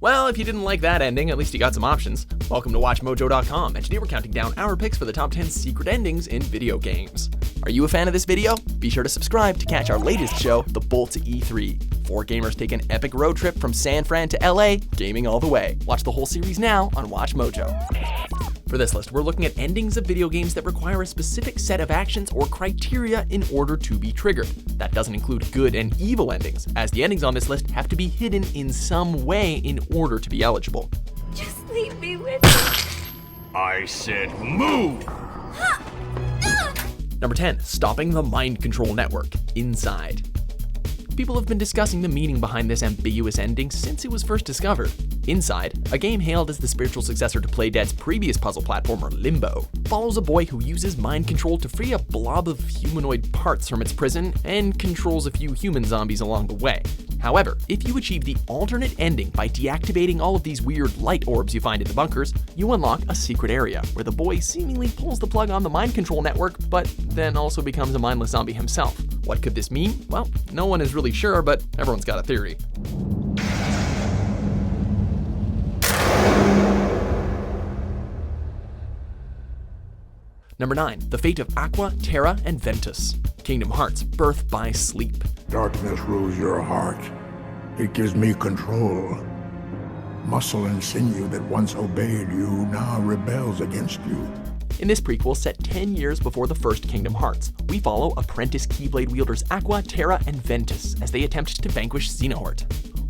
Well, if you didn't like that ending, at least you got some options. Welcome to WatchMojo.com, and today we're counting down our picks for the top 10 secret endings in video games. Are you a fan of this video? Be sure to subscribe to catch our latest show, The Bolt to E3. 4 gamers take an epic road trip from San Fran to LA, gaming all the way. Watch the whole series now on WatchMojo. For this list, we're looking at endings of video games that require a specific set of actions or criteria in order to be triggered. That doesn't include good and evil endings, as the endings on this list have to be hidden in some way in order to be eligible. Just leave me with you. I said move! Number 10, stopping the mind control network, Inside. People have been discussing the meaning behind this ambiguous ending since it was first discovered. Inside, a game hailed as the spiritual successor to Playdead's previous puzzle platformer Limbo, follows a boy who uses mind control to free a blob of humanoid parts from its prison and controls a few human zombies along the way. However, if you achieve the alternate ending by deactivating all of these weird light orbs you find in the bunkers, you unlock a secret area where the boy seemingly pulls the plug on the mind control network, but then also becomes a mindless zombie himself. What could this mean? Well, no one is really sure, but everyone's got a theory. Number 9, the fate of Aqua, Terra, and Ventus. Kingdom Hearts, birth by sleep. Darkness rules your heart. It gives me control. Muscle and sinew that once obeyed you now rebels against you. In this prequel, set 10 years before the first Kingdom Hearts, we follow apprentice Keyblade wielders Aqua, Terra, and Ventus as they attempt to vanquish Xenohort.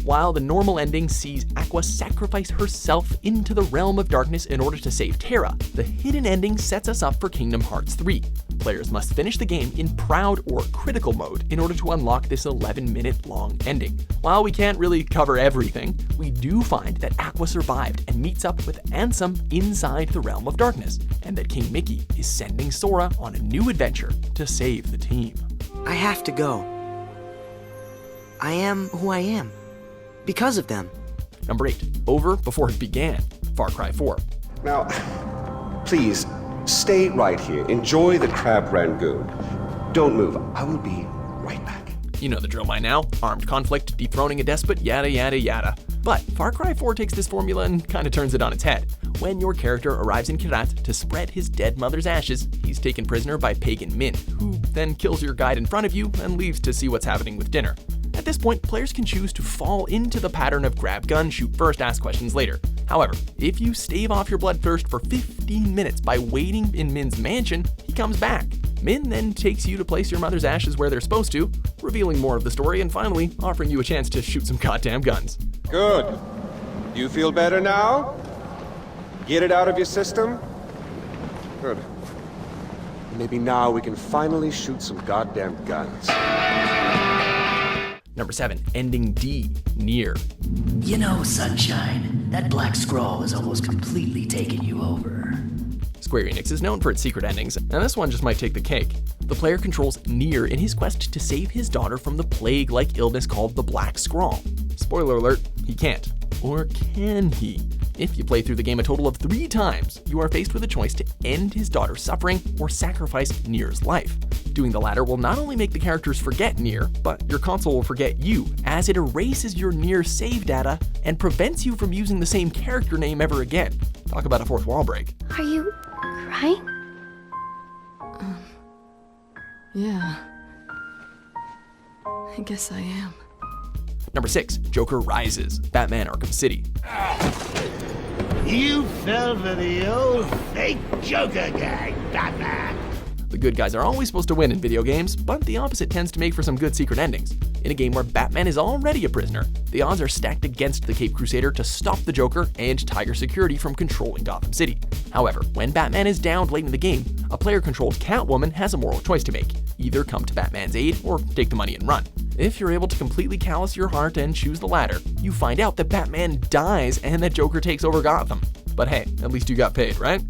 While the normal ending sees Aqua sacrifice herself into the realm of darkness in order to save Terra, the hidden ending sets us up for Kingdom Hearts 3. Players must finish the game in Proud or Critical mode in order to unlock this 11-minute long ending. While we can't really cover everything, we do find that Aqua survived and meets up with Ansem inside the realm of darkness, and that King Mickey is sending Sora on a new adventure to save the team. I have to go. I am who I am. Because of them. Number 8, over before it began, Far Cry 4. Now, please, stay right here. Enjoy the crab rangoon. Don't move. I will be right back. You know the drill by now. Armed conflict, dethroning a despot, yada yada yada. But Far Cry 4 takes this formula and kind of turns it on its head. When your character arrives in Kyrat to spread his dead mother's ashes, he's taken prisoner by Pagan Min, who then kills your guide in front of you and leaves to see what's happening with dinner. At this point, players can choose to fall into the pattern of grab gun, shoot first, ask questions later. However, if you stave off your bloodthirst for 15 minutes by waiting in Min's mansion, he comes back. Min then takes you to place your mother's ashes where they're supposed to, revealing more of the story and finally offering you a chance to shoot some goddamn guns. Good. You feel better now? Get it out of your system? Good. Maybe now we can finally shoot some goddamn guns. Number 7, ending D, NieR. You know, Sunshine, that black scroll has almost completely taken you over. Square Enix is known for its secret endings, and this one just might take the cake. The player controls NieR in his quest to save his daughter from the plague-like illness called the Black Scrawl. Spoiler alert, he can't. Or can he? If you play through the game a total of 3 times, you are faced with a choice to end his daughter's suffering or sacrifice NieR's life. Doing the latter will not only make the characters forget NieR, but your console will forget you, as it erases your NieR save data and prevents you from using the same character name ever again. Talk about a fourth wall break. Are you crying? Yeah. I guess I am. Number 6, Joker Rises, Batman Arkham City. You fell for the old fake Joker gang, Batman! The good guys are always supposed to win in video games, but the opposite tends to make for some good secret endings. In a game where Batman is already a prisoner, the odds are stacked against the Caped Crusader to stop the Joker and Tiger Security from controlling Gotham City. However, when Batman is downed late in the game, a player-controlled Catwoman has a moral choice to make. Either come to Batman's aid or take the money and run. If you're able to completely callous your heart and choose the latter, you find out that Batman dies and that Joker takes over Gotham. But hey, at least you got paid, right?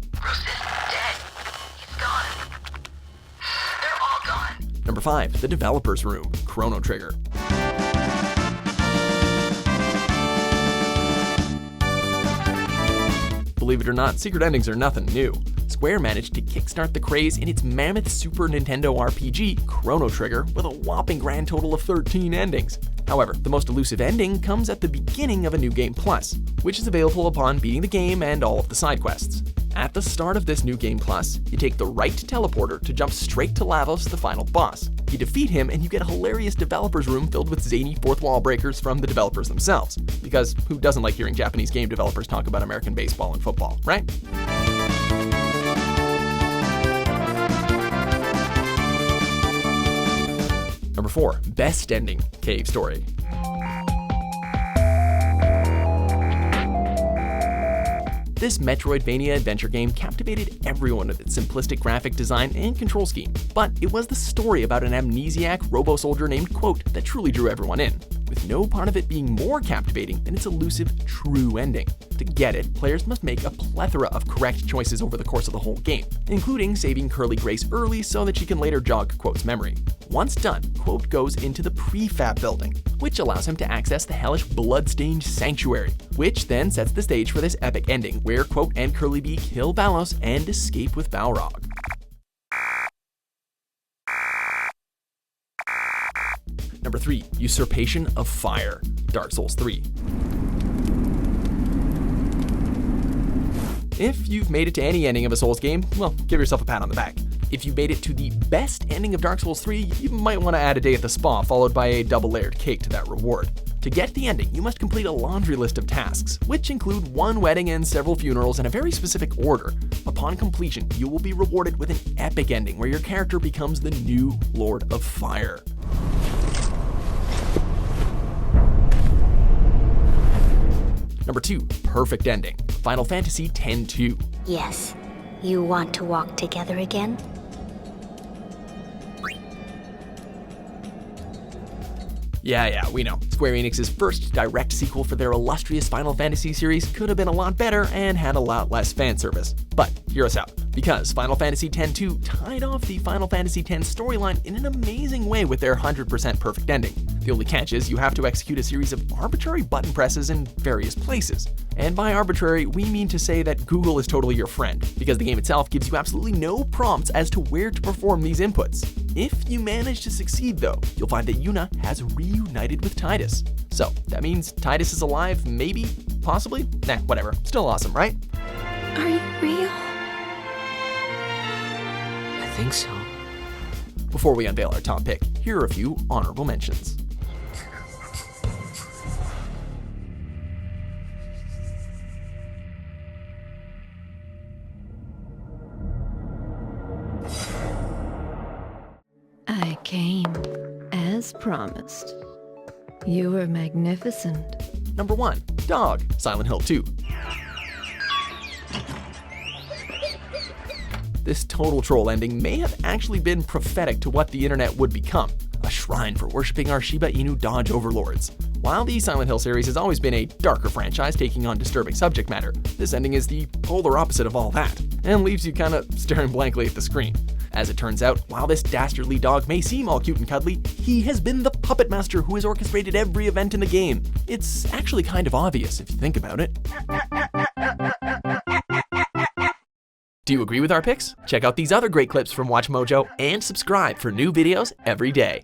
Number 5, the developer's room, Chrono Trigger. Believe it or not, secret endings are nothing new. Square managed to kickstart the craze in its mammoth Super Nintendo RPG, Chrono Trigger, with a whopping grand total of 13 endings. However, the most elusive ending comes at the beginning of a New Game Plus, which is available upon beating the game and all of the side quests. At the start of this New Game Plus, you take the right teleporter to jump straight to Lavos, the final boss. You defeat him and you get a hilarious developer's room filled with zany fourth wall breakers from the developers themselves. Because who doesn't like hearing Japanese game developers talk about American baseball and football, right? Number 4, best ending, cave story. This Metroidvania adventure game captivated everyone with its simplistic graphic design and control scheme, but it was the story about an amnesiac robo-soldier named Quote that truly drew everyone in, with no part of it being more captivating than its elusive true ending. To get it, players must make a plethora of correct choices over the course of the whole game, including saving Curly Grace early so that she can later jog Quote's memory. Once done, Quote goes into the prefab building, which allows him to access the hellish blood-stained sanctuary, which then sets the stage for this epic ending, where Quote and Curly B kill Balos and escape with Balrog. Number 3, Usurpation of Fire, Dark Souls 3. If you've made it to any ending of a Souls game, well, give yourself a pat on the back. If you made it to the best ending of Dark Souls 3, you might want to add a day at the spa followed by a double-layered cake to that reward. To get the ending, you must complete a laundry list of tasks, which include one wedding and several funerals in a very specific order. Upon completion, you will be rewarded with an epic ending where your character becomes the new Lord of Fire. Number 2, perfect ending, Final Fantasy X-2. Yes. You want to walk together again? Yeah, we know. Square Enix's first direct sequel for their illustrious Final Fantasy series could have been a lot better and had a lot less fan service. But hear us out, because Final Fantasy X-2 tied off the Final Fantasy X storyline in an amazing way with their 100% perfect ending. The only catch is you have to execute a series of arbitrary button presses in various places. And by arbitrary, we mean to say that Google is totally your friend, because the game itself gives you absolutely no prompts as to where to perform these inputs. If you manage to succeed though, you'll find that Yuna has reunited with Tidus. So that means Tidus is alive, maybe, possibly? Nah, whatever, still awesome, right? Are you real? I think so. Before we unveil our top pick, here are a few honorable mentions. I came, as promised. You were magnificent. Number 1, Dog, Silent Hill 2. This total troll ending may have actually been prophetic to what the internet would become, a shrine for worshipping our Shiba Inu Dodge overlords. While the Silent Hill series has always been a darker franchise taking on disturbing subject matter, this ending is the polar opposite of all that, and leaves you kinda staring blankly at the screen. As it turns out, while this dastardly dog may seem all cute and cuddly, he has been the puppet master who has orchestrated every event in the game. It's actually kind of obvious if you think about it. Do you agree with our picks? Check out these other great clips from WatchMojo and subscribe for new videos every day.